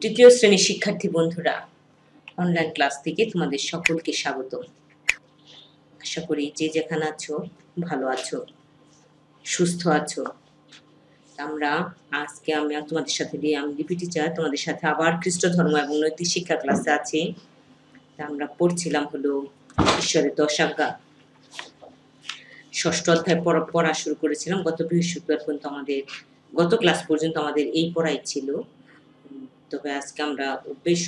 তৃতীয় শ্রেণীর শিক্ষার্থী বন্ধুরা, অনলাইন ক্লাস থেকে তোমাদের সকলকে স্বাগত। আশা করি যে যেখানে আছো ভালো আছো, সুস্থ আছো। আমরা আজকে আমি তোমাদের সাথে আমি লিপি টিচার তোমাদের সাথে আবার খ্রিস্ট ধর্ম এবং নৈতিক শিক্ষা ক্লাসে আছি। আমরা পড়ছিলাম হলো ঈশ্বরের 10 আজ্ঞা। ষষ্ঠ অধ্যায় পড়া শুরু করেছিলাম গত বৃহস্পতিবার পর্যন্ত। গত ক্লাস পর্যন্ত আমাদের এই পড়াই ছিল। তবে আজকে আমরা বেশ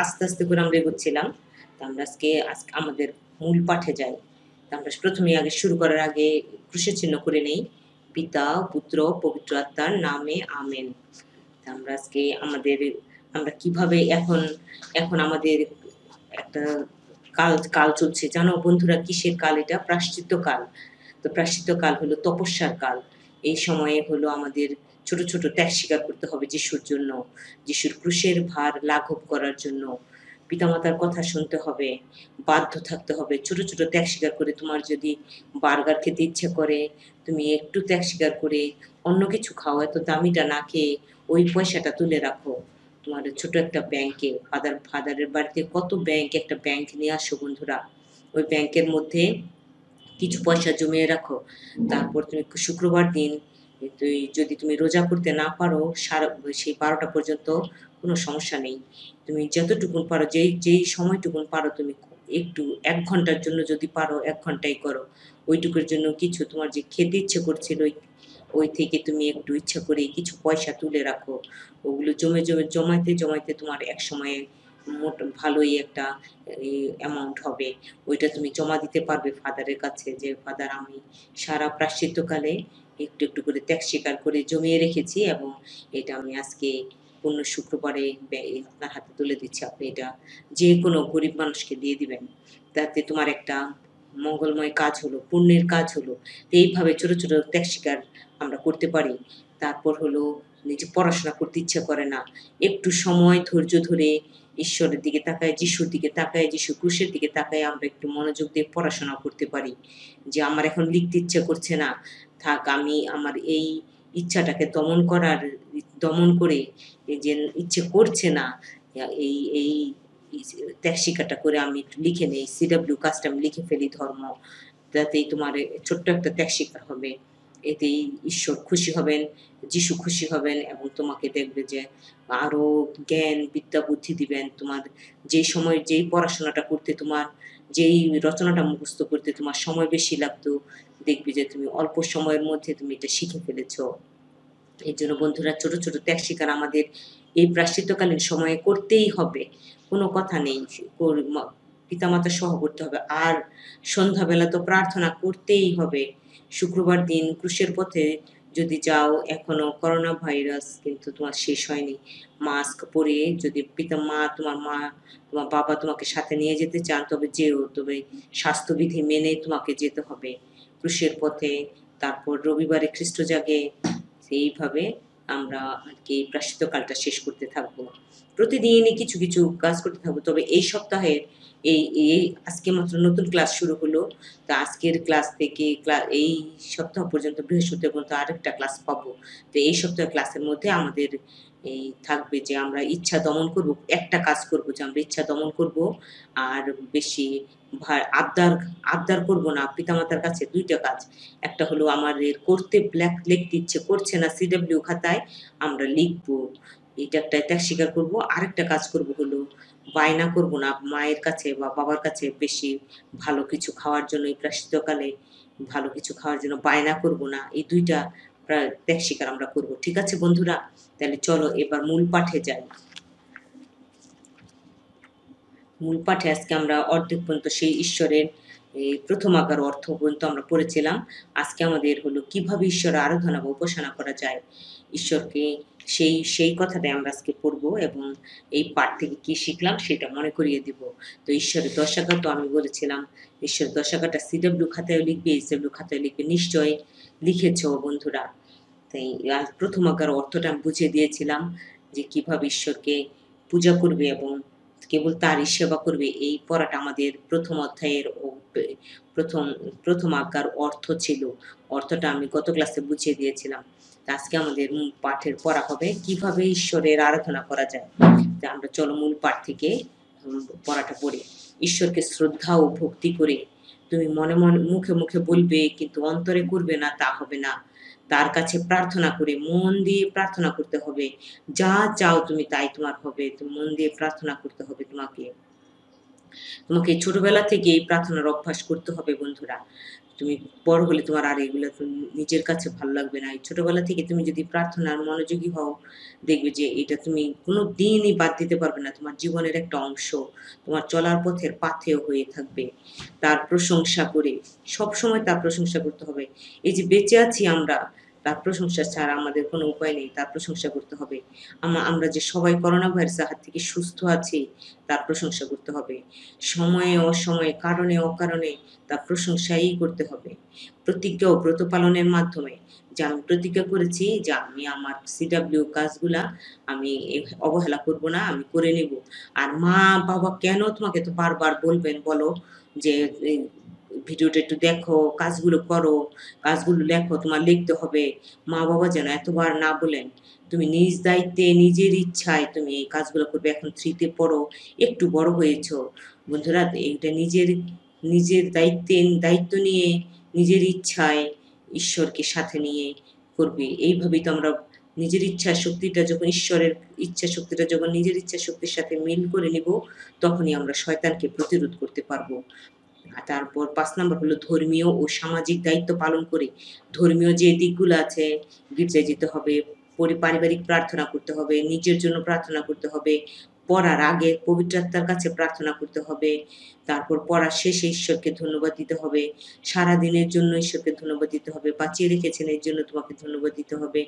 আস্তে আস্তে করে আমরা এগোচ্ছিলাম। আমরা আজকে আমাদের মূল পাঠে যাই। আমরা প্রথমে শুরু করার আগে ক্রুশের চিহ্ন করে নেই। পিতা, পুত্র, পবিত্র আত্মার নামে আমেন। আমরা আজকে আমরা কিভাবে এখন আমাদের একটা কাল চলছে, জানো বন্ধুরা? কিসের কাল এটা? প্রায়শ্চিত্ত কাল। তো প্রায়শ্চিত্ত কাল হলো তপস্যার কাল। এই সময়ে হলো আমাদের ছোট ছোট ত্যাগ স্বীকার করতে হবে যিশুর জন্য, যিশুর ক্রুশের ভার লাঘব করার জন্য। পিতামাতার কথা শুনতে হবে, বাধ্য থাকতে হবে। ছোট ছোট ত্যাগ স্বীকার করে, তোমার যদি বার্গার খেতে ইচ্ছে করে, তুমি একটু ত্যাগ স্বীকার করে অন্য কিছু খাও, এত দামিটা না খেয়ে ওই পয়সাটা তুলে রাখো তোমার ছোট একটা ব্যাংকে। ফাদারের বাড়িতে কত ব্যাংক, একটা ব্যাংক নিয়ে আসো বন্ধুরা। ওই ব্যাংকের মধ্যে কিছু পয়সা জমিয়ে রাখো। তারপর তুমি শুক্রবার দিন যদি তুমি রোজা করতে না পারো সেই 12টা পর্যন্ত, কোনো সমস্যা নেই। তুমি যতটুকুন পারো, যেই সময়টুকুন পারো, তুমি একটু 1 ঘন্টার জন্য যদি পারো 1 ঘন্টাই করো। ওইটুকুর জন্য কিছু তোমার যে খেতে ইচ্ছে করছিল, ওই থেকে তুমি একটু ইচ্ছা করে কিছু পয়সা তুলে রাখো। ওগুলো জমাইতে তোমার এক সময়ে ভালোই একটা অ্যামাউন্ট হবে। ওইটা তুমি জমা দিতে পারবে ফাদারের কাছে, যে ফাদার, আমি সারা প্রায়শ্চিত্তকালে একটু একটু করে ত্যাগ স্বীকার করে জমিয়ে রেখেছি এবং এটা আমি আজকে পূর্ণ শুক্রবারে আপনার হাতে তুলে দিচ্ছি। আপনি এটা যে কোনো গরিব মানুষকে দিয়ে দিবেন। তাতে তোমার একটা মঙ্গলময় কাজ হলো, পুণ্যের কাজ হলো। এইভাবে ছোট ছোট ত্যাগ স্বীকার আমরা করতে পারি। তারপর হলো নিজে পড়াশোনা করতে ইচ্ছা করে না, একটু সময় ধৈর্য ধরে ঈশ্বরের দিকে তাকায়, যিশুর দিকে তাকায়, যিশু ক্রুশের দিকে তাকায় আমরা একটু মনোযোগ দিয়ে পড়াশোনা করতে পারি। যে আমার এখন লিখতে ইচ্ছা করছে না, থাক, আমি আমার এই ইচ্ছাটাকে দমন করে যে ইচ্ছে করছে না, এই এই ত্যাগ স্বীকারটা করে আমি একটু লিখে নেই, সিডব্লিউ কাজটা আমি লিখে ফেলি ধর্ম। তাতেই তোমার ছোট্ট একটা ত্যাগ স্বীকার হবে। এতেই ঈশ্বর খুশি হবেন, যিশু খুশি হবেন এবং তোমাকে দেখবে যে আরো জ্ঞান, বিদ্যা, বুদ্ধি দিবেন। তোমার যেই সময় যেই পড়াশোনাটা করতে, তোমার যেই রচনাটা মুখস্থ করতে তোমার সময় বেশি লাগতো, দেখবে যে তুমি অল্প সময়ের মধ্যে তুমি এটা শিখে ফেলেছো। এর জন্য বন্ধুরা, ছোট ছোট ত্যাগ স্বীকার আমাদের এই প্রায়শ্চিত্তকালীন সময়ে করতেই হবে, কোনো কথা নেই। পিতামাতা সহ করতে হবে। আর সন্ধ্যাবেলা তো প্রার্থনা করতেই হবে। শুক্রবার দিন ক্রুশের পথে যদি যাও, এখনো করোনা ভাইরাস কিন্তু তোমার শেষ হয়নি। মাস্ক পরে যদি তোমার বাবা তোমাকে সাথে নিয়ে যেতে চান, তবে যেও, তবে স্বাস্থ্যবিধি মেনে তোমাকে যেতে হবে ক্রুশের পথে। তারপর রবিবারে খ্রিস্ট জাগে। এইভাবে আমরা আর কি প্রায়শ্চিত্তকালটা শেষ করতে থাকবো। প্রতিদিনই কিছু কিছু কাজ করতে থাকবো। তবে এই সপ্তাহের এই আজকে মাত্র নতুন ক্লাস শুরু হলো। তো আজকের ক্লাস থেকে এই সপ্তাহ পর্যন্ত, বৃহস্পতিবার পর্যন্ত আরেকটা ক্লাস পাবো। তো এই সপ্তাহের ক্লাসের মধ্যে আমাদের এই থাকবে যে আমরা ইচ্ছা দমন করব। একটা কাজ করব যে আমরা ইচ্ছা দমন করব, আর বেশি আবদার করব না পিতামাতার কাছে। 2টা কাজ। একটা হলো আমাদের লিখতে ইচ্ছে করছে না, সিডব্লিউ খাতায় আমরা লিখবো, এটা একটা ত্যাগ স্বীকার করবো। আরেকটা কাজ করব হলো বায়না করব না মায়ের কাছে বা বাবার কাছে বেশি ভালো কিছু খাওয়ার জন্য। এই প্রায়শ্চিত্তকালে ভালো কিছু খাওয়ার জন্য বায়না করব না। এই 2টা ত্যাগ স্বীকার আমরা করব। ঠিক আছে বন্ধুরা? তাহলে চলো এবার মূল পাঠে যাই। মূল পাঠে আজকে আমরা অর্ধেক পর্যন্ত সেই ঈশ্বরের প্রথম আজ্ঞার অর্থ পর্যন্ত আমরা পড়েছিলাম। আজকে আমাদের হলো কিভাবে ঈশ্বরের আরাধনা বা উপাসনা করা যায়, ঈশ্বরকে, সেই কথাটাই আমরা আজকে পড়বো এবং এই পাঠ থেকে কি শিখলাম সেটা মনে করিয়ে দিব। তো ঈশ্বরের 10 আজ্ঞা তো আমি বলেছিলাম, ঈশ্বরের 10 আজ্ঞাটা সিডব্লিউ খাতায় লিখবে, এসডব্লিউ খাতায় লিখবে। নিশ্চয়ই লিখেছো বন্ধুরা। তাই প্রথম আজ্ঞার অর্থটা আমি বুঝিয়ে দিয়েছিলাম, যে কিভাবে ঈশ্বরকে পূজা করবে এবং কেবল তারই সেবা করবে। এই পড়াটা আমাদের প্রথম অধ্যায়ের প্রথম আজ্ঞার অর্থ ছিল। অর্থটা আমি গত ক্লাসে বুঝিয়ে দিয়েছিলাম। আজকে আমাদের পাঠের পড়া হবে কিভাবে ঈশ্বরের আরাধনা করা যায়। আমরা চলো মূল পাঠ থেকে পড়াটা পড়ি। ঈশ্বরকে শ্রদ্ধা ও ভক্তি করে তুমি মনে মনে মুখে মুখে বলবে কিন্তু অন্তরে করবে না, তা হবে না। তার কাছে প্রার্থনা করে মন দিয়ে প্রার্থনা করতে হবে। যা চাও তুমি তাই তোমার হবে। তুমি মন দিয়ে প্রার্থনা করতে হবে তোমাকে। তোমাকে ছোটবেলা থেকে এই প্রার্থনার অভ্যাস করতে হবে বন্ধুরা। তুমি বড় হলে তোমার আর এগুলো নিজের কাছে ভালো লাগবে না। এই ছোটবেলা থেকে তুমি যদি প্রার্থনার মনোযোগী হও, দেখবে যে এটা তুমি কোনো দিনই বাদ দিতে পারবে না। তোমার জীবনের একটা অংশ, তোমার চলার পথের পাথেয় হয়ে থাকবে। তার প্রশংসা করে, সবসময় তার প্রশংসা করতে হবে। এই যে বেঁচে আছি আমরা, তার প্রশংসা ছাড়া আমাদের কোনো উপায় নেই। তার প্রশংসা করতে হবে। আমরা যে সবাই করোনা ভাইরাসের হাত থেকে সুস্থ আছি, তার প্রশংসা করতে হবে। সময়ে অসময়ে, কারণে অকারণে তার প্রশংসাই করতে হবে। প্রতিজ্ঞা ও ব্রত পালনের মাধ্যমে যে আমি প্রতিজ্ঞা করেছি যে আমি আমার CW কাজগুলা আমি অবহেলা করব না, আমি করে নেব। আর মা-বাবা কেন তোমাকে তো বারবার বলবেন বলো যে এই ভিডিওটা একটু দেখো, কাজগুলো করো, কাজগুলো লেখো, তোমার লিখতে হবে। মা-বাবা যেন এতবার না বলেন। তুমি নিজ দায়িত্বে, নিজের ইচ্ছায় তুমি এই কাজগুলো করবে। এখন 3 তে পড়ো, একটু বড় হয়েছো। বন্ধুরা এইটা নিজের দায়িত্ব নিয়ে, নিজের ইচ্ছায়, ঈশ্বরকে সাথে নিয়ে করবে। এইভাবেই তো আমরা নিজের ইচ্ছা শক্তিটা যখন ঈশ্বরের ইচ্ছা শক্তিটা যখন নিজের ইচ্ছা শক্তির সাথে মিল করে নিব, তখনই আমরা শয়তানকে প্রতিরোধ করতে পারবো। তারপর ৫ নাম্বার হলো ধর্মীয় ও সামাজিক দায়িত্ব পালন করে। ধর্মীয় যে দিকগুলো আছে, গির্জায় যেতে হবে, পারিবারিক প্রার্থনা করতে হবে, নিজের জন্য প্রার্থনা করতে হবে, পড়ার আগে পবিত্র আত্মার কাছে প্রার্থনা করতে হবে, তারপর পড়ার শেষে ঈশ্বরকে ধন্যবাদ দিতে হবে, সারাদিনের জন্য ঈশ্বরকে ধন্যবাদ দিতে হবে, বাঁচিয়ে রেখেছেন এর জন্য তোমাকে ধন্যবাদ দিতে হবে,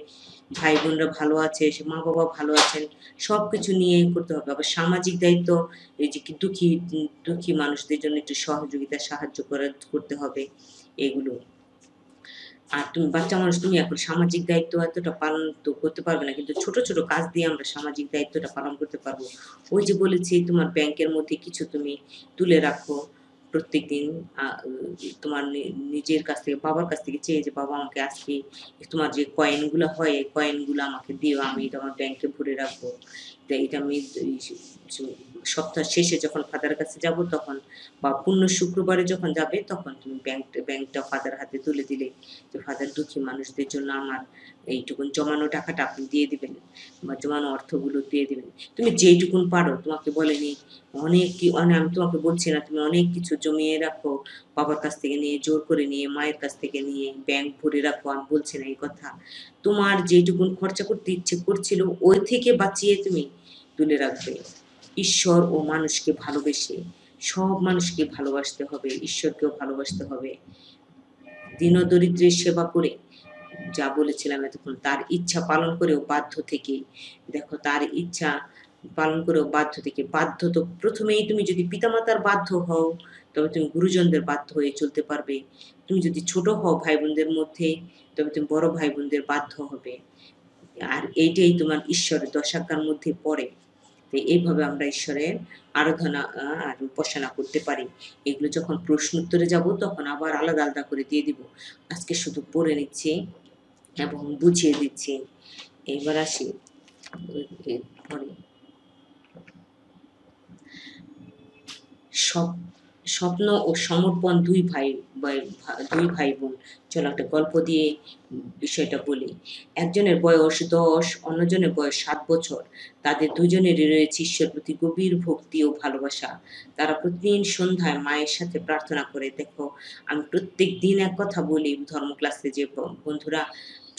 ভাই বোনরা ভালো আছে, মা-বাবা ভালো আছেন, সবকিছু নিয়ে করতে হবে। আবার সামাজিক দায়িত্ব, এই যে কি দুঃখী মানুষদের জন্য একটু সহযোগিতা, সাহায্য করতে হবে এগুলো। আর তুমি বাচ্চা মানুষ, তুমি এখন সামাজিক দায়িত্ব এতটা পালন তো করতে পারবে না, কিন্তু ছোট ছোট কাজ দিয়ে আমরা সামাজিক দায়িত্বটা পালন করতে পারবো। ওই যে বলেছি তোমার ব্যাংকের মধ্যে কিছু তুমি তুলে রাখো প্রত্যেকদিন। তোমার নিজের কাছ থেকে, বাবার কাছ থেকে চেয়ে যে বাবা আমাকে আজকে তোমার যে কয়েনগুলো হয় এই কয়েনগুলো আমাকে দিও, আমি এটা আমার ব্যাংকে ভরে রাখবো। তো এটা আমি সপ্তাহ শেষে যখন ফাদারের কাছে যাব তখন, বা পূর্ণ শুক্রবারে যখন যাবে তখন তুমি ব্যাংকটা ফাদার হাতে তুলে দিলে যে ফাদার দুঃখী মানুষদের জন্য আমার এইটুকুন জমানো টাকাটা আপনি দিয়ে দিবেন, বা জমানো অর্থগুলো দিয়ে দিবেন। তুমি যেইটুকুন পারো, তোমাকে বলেনি আমি তোমাকে বলছি না তুমি অনেক কিছু জমিয়ে রাখো, বাবার কাছ থেকে নিয়ে, জোর করে নিয়ে, মায়ের কাছ থেকে নিয়ে ব্যাংক ভরে রাখো, আমি বলছি না এই কথা। তোমার যেইটুকুন খরচা করতে ইচ্ছে করছিল ওই থেকে বাঁচিয়ে তুমি তুলে রাখবে। ঈশ্বর ও মানুষকে ভালোবেসে, সব মানুষকে ভালোবাসতে হবে, ঈশ্বরকেও ভালোবাসতে হবে। দীনদরিদ্রের সেবা করে, যা বলেছিলাম এতক্ষণ, তার ইচ্ছা পালন করেও বাধ্য থেকে, দেখো তার ইচ্ছা পালন করেও বাধ্য থেকে, বাধ্য তো প্রথমেই তুমি যদি পিতামাতার বাধ্য হও, তবে তুমি গুরুজনদের বাধ্য হয়ে চলতে পারবে। তুমি যদি ছোট হও ভাই বোনদের মধ্যে, তবে তুমি বড় ভাই বোনদের বাধ্য হবে। আর এইটাই তোমার ঈশ্বরের দশাজ্ঞার মধ্যে পড়ে। তো এইভাবে আমরা ঈশ্বরের আরাধনা আর উপাসনা করতে পারি। এগুলো যখন প্রশ্ন উত্তরে যাব তখন আবার আলাদা আলাদা করে দিয়ে দিব। আজকে শুধু পড়ে নিচ্ছি এবং বুঝিয়ে দিচ্ছি। এইবার আসি এরপরে স্বপ্ন ও সমর্পণ দুই ভাই বোন। চলো একটা গল্প দিয়ে বিষয়টা বলি। একজনের বয়স 10, অন্যজনের বয়স 7 বছর। তাদের দুজনেরই রয়েছে ঈশ্বরের প্রতি গভীর ভক্তি ও ভালোবাসা। তারা প্রতিদিন সন্ধ্যায় মায়ের সাথে প্রার্থনা করে। দেখো, আমি প্রত্যেকদিন এক কথা বলি ধর্ম ক্লাসে যে বন্ধুরা,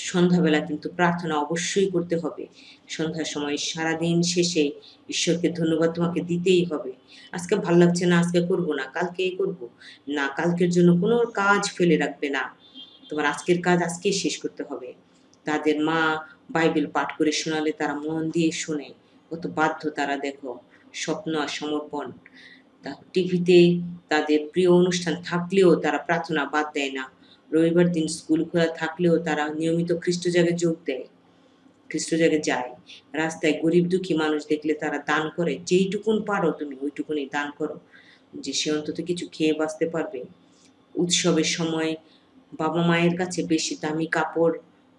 সন্ধ্যাবেলা কিন্তু প্রার্থনা অবশ্যই করতে হবে। সন্ধ্যার সময় সারাদিন শেষে ঈশ্বরকে ধন্যবাদ তোমাকে দিতেই হবে। আজকে ভাল লাগছে না, আজকে করব না, কালকে করব। না, কালকের জন্য কোনো কাজ ফেলে রাখবে না। তোমার আজকের কাজ আজকেই শেষ করতে হবে। তাদের মা বাইবেল পাঠ করে শোনালে তারা মন দিয়ে শোনে। কত বাধ্য তারা, দেখো, স্বপ্ন আর সমর্পণ। টিভিতে তাদের প্রিয় অনুষ্ঠান থাকলেও তারা প্রার্থনা বাদ দেয় না। রবিবার দিন স্কুল খোলা থাকলেও তারা নিয়মিত খ্রিস্টজাগে যোগ দেয়, খ্রিস্টজাগে যায়। রাস্তায় গরিব দুঃখী মানুষ দেখলে তারা দান করে। যেইটুকুন পারো তুমি ওইটুকুনই দান করো, যে সে অন্তত কিছু খেয়ে বাঁচতে পারবে। উৎসবের সময় বাবা মায়ের কাছে বেশি দামি কাপড়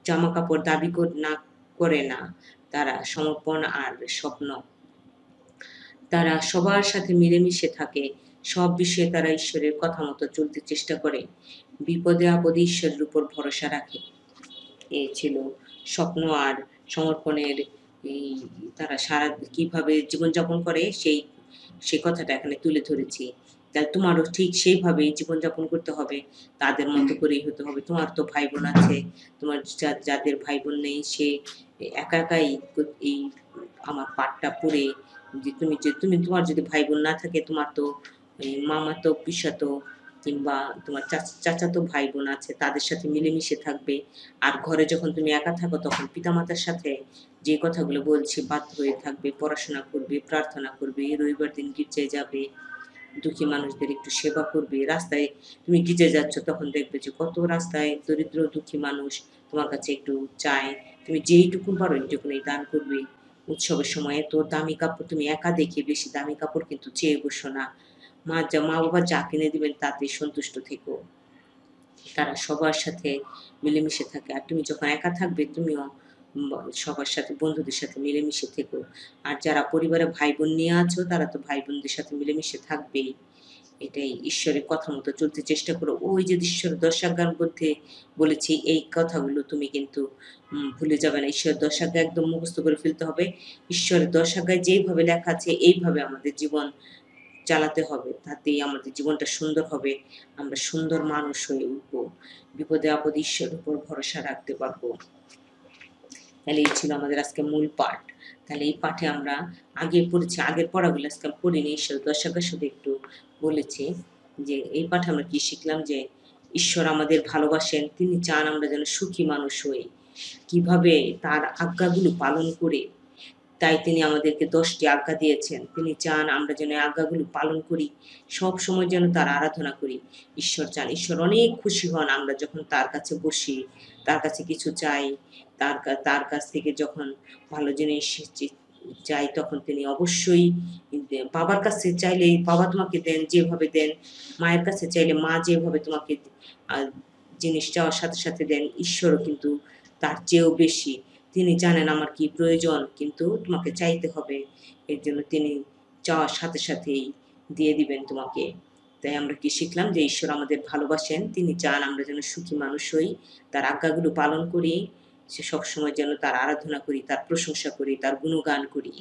জামা কাপড় দাবি না করে না, তারা সমর্পণ আর স্বপ্ন, তারা সবার সাথে মিলেমিশে থাকে, সব বিষয়ে তারা ঈশ্বরের কথা মতো চলতে চেষ্টা করে, বিপদে আপদে ঈশ্বরের উপর ভরসা রাখে। এই ছিল স্বপ্ন আর সমর্পণের এই তারা সারা কিভাবে জীবনযাপন করে সেই কথাটা এখানে তুলে ধরেছি। তাহলে তোমারও ঠিক সেইভাবেই জীবনযাপন করতে হবে, তাদের মতো করেই হতে হবে। তোমার তো ভাই বোন আছে, তোমার যাদের ভাই বোন নেই সে একা একাই এই আমার পাঠটা পড়ে যে তুমি তোমার যদি ভাই বোন না থাকে, তোমার তো মামাতো পিসাতো কিংবা তোমার চাচাতো ভাই বোন আছে, তাদের সাথে মিলেমিশে থাকবে। আর ঘরে যখন তুমি একা থাকো তখন পিতামাতার সাথে যে কথাগুলো বলছি বাধ্য হয়ে থাকবে, পড়াশোনা করবে, প্রার্থনা করবে, রবিবার দিন গির্জায় যাবে, দুঃখী মানুষদের একটু সেবা করবে। রাস্তায় তুমি গির্জায় যাচ্ছ তখন দেখবে যে কত রাস্তায় দরিদ্র দুঃখী মানুষ তোমার কাছে একটু চায়, তুমি যেইটুকু পারো এইটুকুনি দান করবে। উৎসবের সময় এত দামি কাপড় তুমি একা দেখে বেশি দামি কাপড় কিন্তু চেয়ে বসো না। মা বাবা যা কিনে দিবেন তাতে সন্তুষ্ট থেকো। তারা সবার সাথে মিলেমিশে থাকে। আর তুমি যখন একা থাকবে তুমিও সবার সাথে বন্ধুদের সাথে মিলেমিশে থেকো। আর যারা পরিবারে ভাই বোন নিয়ে আছো তারা তো ভাই বোনদের সাথে মিলেমিশে থাকবেই। এটাই ঈশ্বরের কথা মতো চলতে চেষ্টা করো। ওই যে ঈশ্বরের দশাজ্ঞার মধ্যে বলেছি এই কথাগুলো তুমি কিন্তু ভুলে যাবে না। ঈশ্বরের দশাজ্ঞা একদম মুখস্থ করে ফেলতে হবে। ঈশ্বরের দশাজ্ঞায় যেইভাবে লেখা আছে এইভাবে আমাদের জীবন চালাতে হবে, তাতেই আমাদের জীবনটা সুন্দর হবে, আমরা সুন্দর মানুষ হয়ে উঠবো, বিপদে আপদে ঈশ্বরের উপর ভরসা রাখতে পারবো। তাহলে এই ছিল আমাদের আজকে মূল পাঠ। তাহলে এই পাঠে আমরা আগে পড়েছি, আগের পড়াগুলো আজকে পড়িনি, ঈশ্বর দশাজ্ঞার সাথে একটু বলেছি যে এই পাঠে আমরা কি শিখলাম, যে ঈশ্বর আমাদের ভালোবাসেন, তিনি চান আমরা যেন সুখী মানুষ হই, কিভাবে তার আজ্ঞাগুলো পালন করে। তাই তিনি আমাদেরকে 10টি আজ্ঞা দিয়েছেন। তিনি চান আমরা যেন আজ্ঞাগুলো পালন করি, সব সময় যেন তার আরাধনা করি। ঈশ্বর চান, ঈশ্বর অনেক খুশি হন আমরা যখন তার কাছে বসি, তার কাছে কিছু চাই, তার কাছ থেকে যখন ভালো জিনিস চাই তখন তিনি অবশ্যই বাবার কাছে চাইলে বাবা তোমাকে দেন, যেভাবে দেন। মায়ের কাছে চাইলে মা যেভাবে তোমাকে জিনিস চাওয়ার সাথে সাথে দেন, ঈশ্বরও কিন্তু তার চেয়েও বেশি। তিনি জানেন আমার কি প্রয়োজন, কিন্তু তোমাকে চাইতে হবে। এর জন্য তিনি চাওয়ার সাথে সাথেই দিয়ে দিবেন তোমাকে। তাই আমরা কি শিখলাম, যে ঈশ্বর আমাদের ভালোবাসেন, তিনি চান আমরা যেন সুখী মানুষ হই, তার আজ্ঞাগুলো পালন করি, সে সবসময় যেন তার আরাধনা করি, তার প্রশংসা করি, তার গুণগান করি।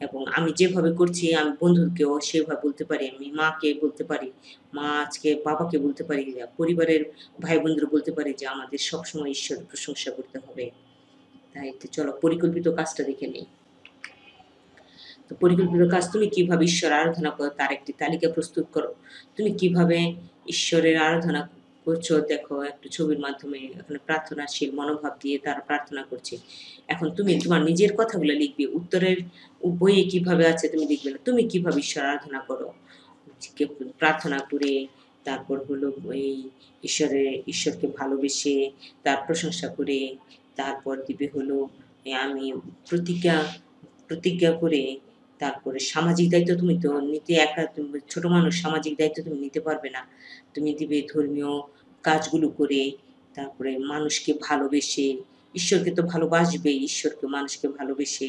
এবং আমি যেভাবে করছি আমি বন্ধুকেও সেভাবে বলতে পারি, আমি মাকে বলতে পারি, মা আজকে বাবাকে বলতে পারি, পরিবারের ভাই বোনদের বলতে পারি যে আমাদের সবসময় ঈশ্বরের প্রশংসা করতে হবে। তাই তো চলো পরিকল্পিত কাজটা দেখে নেই। তো পরিকল্পিত কাজ, তুমি কিভাবে ঈশ্বর আরাধনা করো তার একটি তালিকা প্রস্তুত করো। তুমি কিভাবে ঈশ্বরের আরাধনা করছো দেখো একটা ছবির মাধ্যমে। এখানে প্রার্থনাশীল মনোভাব দিয়ে তারা প্রার্থনা করছে। এখন তুমি তোমার নিজের কথাগুলো লিখবে, উত্তরের বইয়ে কিভাবে আছে তুমি লিখবে না, তুমি কিভাবে ঈশ্বর আরাধনা করো প্রার্থনা করে। তারপর হলো এই ঈশ্বরকে ভালোবেসে তার প্রশংসা করে। তারপর দিবে হলো আমি প্রতিজ্ঞা প্রতিজ্ঞা করে। তারপরে সামাজিক দায়িত্ব তুমি তো নিতে একা, তুমি ছোট মানুষ, সামাজিক দায়িত্ব তুমি নিতে পারবে না। তুমি দিবে ধর্মীয় কাজগুলো করে, তারপরে মানুষকে ভালোবেসে, ঈশ্বরকে তো ভালোবাসবেই, ঈশ্বরকে মানুষকে ভালোবেসে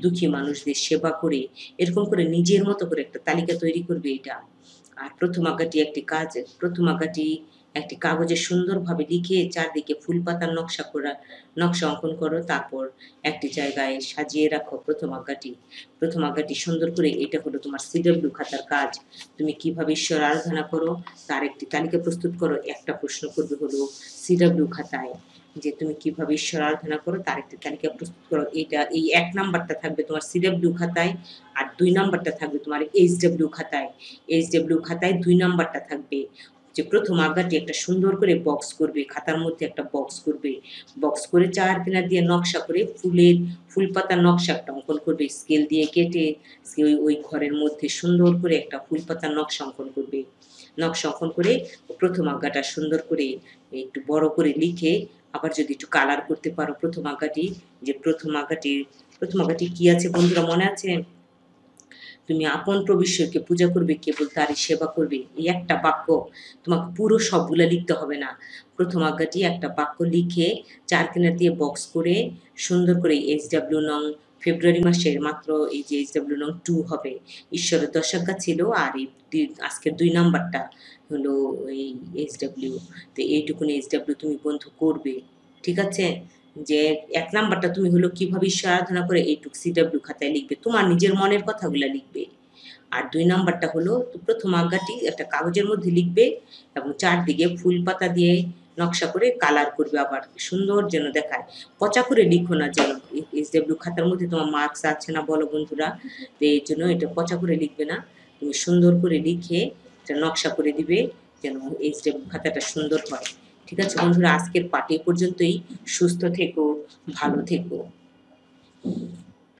দুঃখী মানুষদের সেবা করে, এরকম করে নিজের মতো করে একটা তালিকা তৈরি করবে এটা। আর প্রথম আজ্ঞাটি একটি কাজ, প্রথম আজ্ঞাটি একটি কাগজে সুন্দরভাবে লিখে চারদিকে ফুল পাতার নকশা অঙ্কন করো। তারপর একটি জায়গায় সাজিয়ে রাখো প্রথম আজ্ঞাটি সুন্দর করে। এটা হলো তোমার সিডব্লিউ খাতার কাজ। তুমি কিভাবে ঈশ্বর আরাধনা করো তার একটি তালিকা প্রস্তুত করো। একটা প্রশ্ন করবে হলো সিডব্লিউ খাতায়, যে তুমি কিভাবে ঈশ্বর আরাধনা করো তার একটি তালিকা প্রস্তুত করো। এই 1 নাম্বারটা থাকবে তোমার সিডব্লিউ খাতায়, আর 2 নাম্বারটা থাকবে তোমার এইচডব্লিউ খাতায়। এইচডব্লিউ খাতায় 2 নাম্বারটা থাকবে, যে প্রথম আজ্ঞাটি একটা সুন্দর করে বক্স করবে, খাতার মধ্যে একটা বক্স করবে। বক্স করে চার কিনার দিয়ে নকশা করে ফুল পাতার নকশা একটা অঙ্কন করবে, স্কেল দিয়ে কেটে ওই ঘরের মধ্যে সুন্দর করে একটা ফুল পাতার নকশা অঙ্কন করবে। নকশা অঙ্কন করে প্রথম আজ্ঞাটা সুন্দর করে একটু বড় করে লিখে, আবার যদি একটু কালার করতে পারো প্রথম আজ্ঞাটি কি আছে বন্ধুরা মনে আছে? তুমি আপন প্রভু ঈশ্বরকে পূজা করবে, কেবল তারই সেবা করবে। এই একটা বাক্য তোমাকে পুরো সবগুলা লিখতে হবে না। প্রথম আজ্ঞাটি একটা বাক্য লিখে ৪ কোণা দিয়ে বক্স করে সুন্দর করে এইচডব্লিউ নং ফেব্রুয়ারি মাসের মাত্র এই যে এইচডব্লিউ নং 2 হবে। ঈশ্বরের দশাজ্ঞা ছিল আর এই আজকের ২ নাম্বারটা হলো এই এইচডব্লিউ। তো এইটুকুনি এইচডব্লিউ তুমি বন্ধু করবে। ঠিক আছে? যে ১ নাম্বারটা তুমি হলো কিভাবে ঈশ্বর আরাধনা করে এইটুক সিডব্লিউ খাতায় লিখবে। তোমার নিজের মনের কথাগুলা লিখবে। আর ২ নাম্বারটা হলো প্রথম আজ্ঞাটি একটা কাগজের মধ্যে লিখবে এবং চারদিকে ফুল পাতা দিয়ে নকশা করে কালার করবে আবার সুন্দর যেন দেখায়। পচা করে লিখো না যেন। এইচডব্লিউ খাতার মধ্যে তোমার মার্কস আছে না বলো বন্ধুরা? তো এই জন্য এটা পচা করে লিখবে না। তুমি সুন্দর করে লিখে এটা নকশা করে দিবে যেন এইচডব্লিউ খাতাটা সুন্দর হয়। ঠিক আছে বন্ধুরা? আজকের পাঠ এ পর্যন্তই। সুস্থ থেকো, ভালো থেকো।